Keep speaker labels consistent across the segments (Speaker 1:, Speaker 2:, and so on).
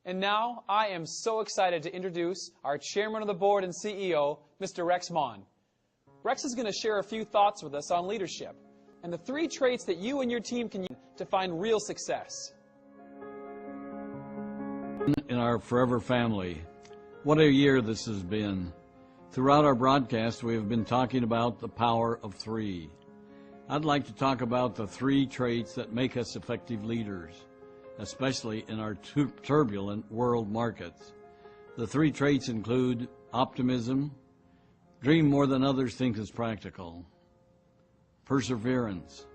Speaker 1: And now, I am so excited to introduce our Chairman of the Board and CEO, Mr. Rex Maughan. Rex is going to share a few thoughts with us on leadership and the 3 traits that you and your team can use to find real success.
Speaker 2: In our forever family, what a year this has been. Throughout our broadcast, we have been talking about the power of 3. I'd like to talk about the 3 traits that make us effective leaders, especially in our turbulent world markets. The 3 traits include optimism, dream more than others think is practical, perseverance,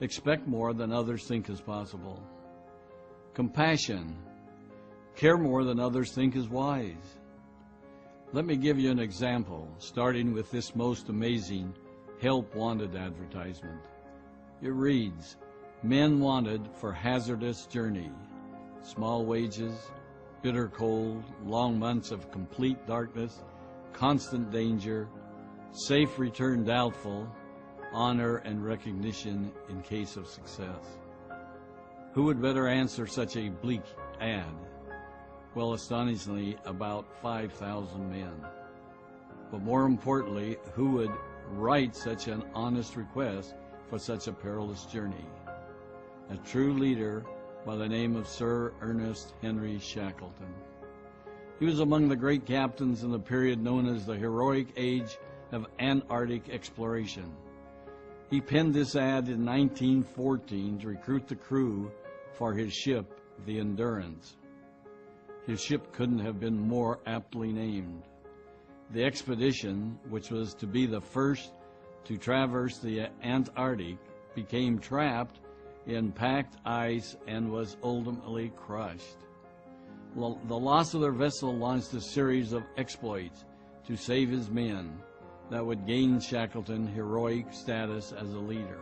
Speaker 2: expect more than others think is possible, compassion, care more than others think is wise. Let me give you an example, starting with this most amazing help wanted advertisement. It reads, "Men wanted for hazardous journey, small wages, bitter cold, long months of complete darkness, constant danger, safe return doubtful, honor and recognition in case of success." Who would better answer such a bleak ad? Well, astonishingly, about 5,000 men. But more importantly, who would write such an honest request for such a perilous journey? A true leader by the name of Sir Ernest Henry Shackleton. He was among the great captains in the period known as the heroic age of Antarctic exploration. He penned this ad in 1914 to recruit the crew for his ship, the Endurance. His ship couldn't have been more aptly named. The expedition, which was to be the first to traverse the Antarctic, became trapped in packed ice and was ultimately crushed. The loss of their vessel launched a series of exploits to save his men that would gain Shackleton heroic status as a leader.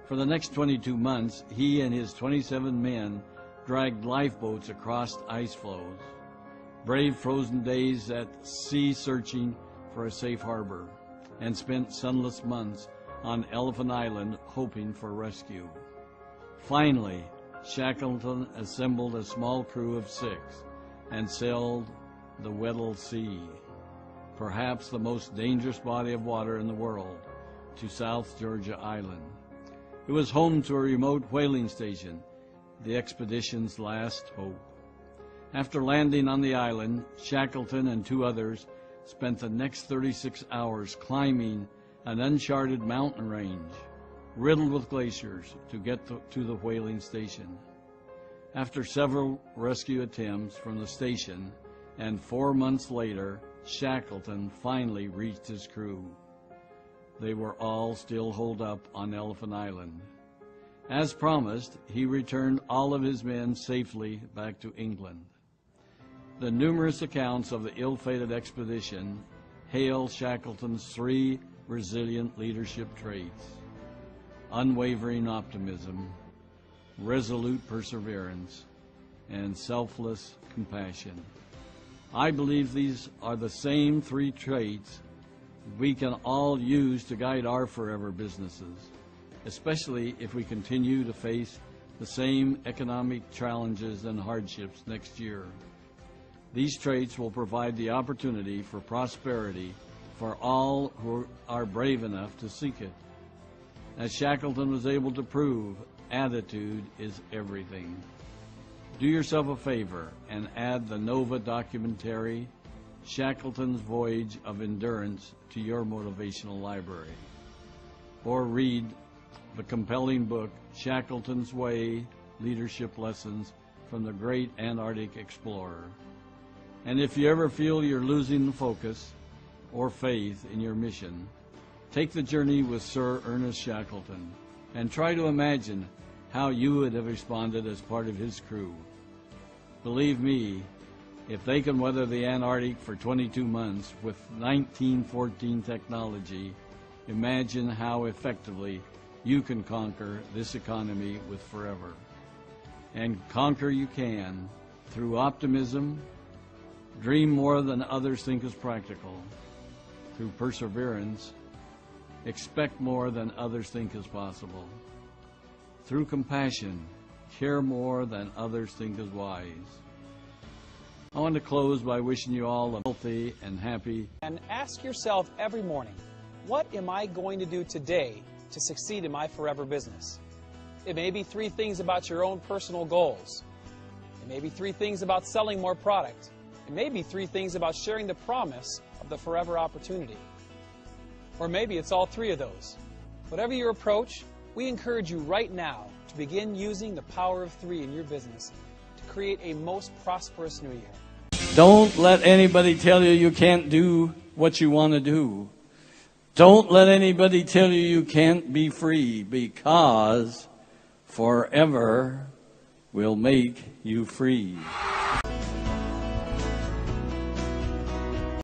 Speaker 2: For the next 22 months, he and his 27 men dragged lifeboats across ice floes, braved frozen days at sea searching for a safe harbor, and spent sunless months on Elephant Island hoping for rescue. Finally, Shackleton assembled a small crew of 6 and sailed the Weddell Sea, perhaps the most dangerous body of water in the world, to South Georgia Island. It was home to a remote whaling station, the expedition's last hope. After landing on the island, Shackleton and 2 others spent the next 36 hours climbing an uncharted mountain range, riddled with glaciers, to get to the whaling station. After several rescue attempts from the station, and 4 months later, Shackleton finally reached his crew. They were all still holed up on Elephant Island. As promised, he returned all of his men safely back to England. The numerous accounts of the ill-fated expedition hail Shackleton's 3 resilient leadership traits: unwavering optimism, resolute perseverance, and selfless compassion. I believe these are the same 3 traits we can all use to guide our forever businesses, especially if we continue to face the same economic challenges and hardships next year. These traits will provide the opportunity for prosperity for all who are brave enough to seek it. As Shackleton was able to prove, attitude is everything. Do yourself a favor and add the Nova documentary, Shackleton's Voyage of Endurance, to your motivational library. Or read the compelling book, Shackleton's Way, Leadership Lessons from the Great Antarctic Explorer. And if you ever feel you're losing focus or faith in your mission, take the journey with Sir Ernest Shackleton and try to imagine how you would have responded as part of his crew. Believe me, if they can weather the Antarctic for 22 months with 1914 technology, imagine how effectively you can conquer this economy with forever. And conquer you can through optimism, dream more than others think is practical, through perseverance, expect more than others think is possible, through compassion, care more than others think is wise, I want to close by wishing you all a healthy and happy.
Speaker 1: And ask yourself every morning, what am I going to do today to succeed in my forever business? It may be 3 things about your own personal goals. It may be 3 things about selling more product. It may be 3 things about sharing the promise of the forever opportunity. Or maybe it's all 3 of those. Whatever your approach, we encourage you right now to begin using the power of 3 in your business to create a most prosperous new year.
Speaker 2: Don't let anybody tell you you can't do what you want to do. Don't let anybody tell you you can't be free, because forever will make you free.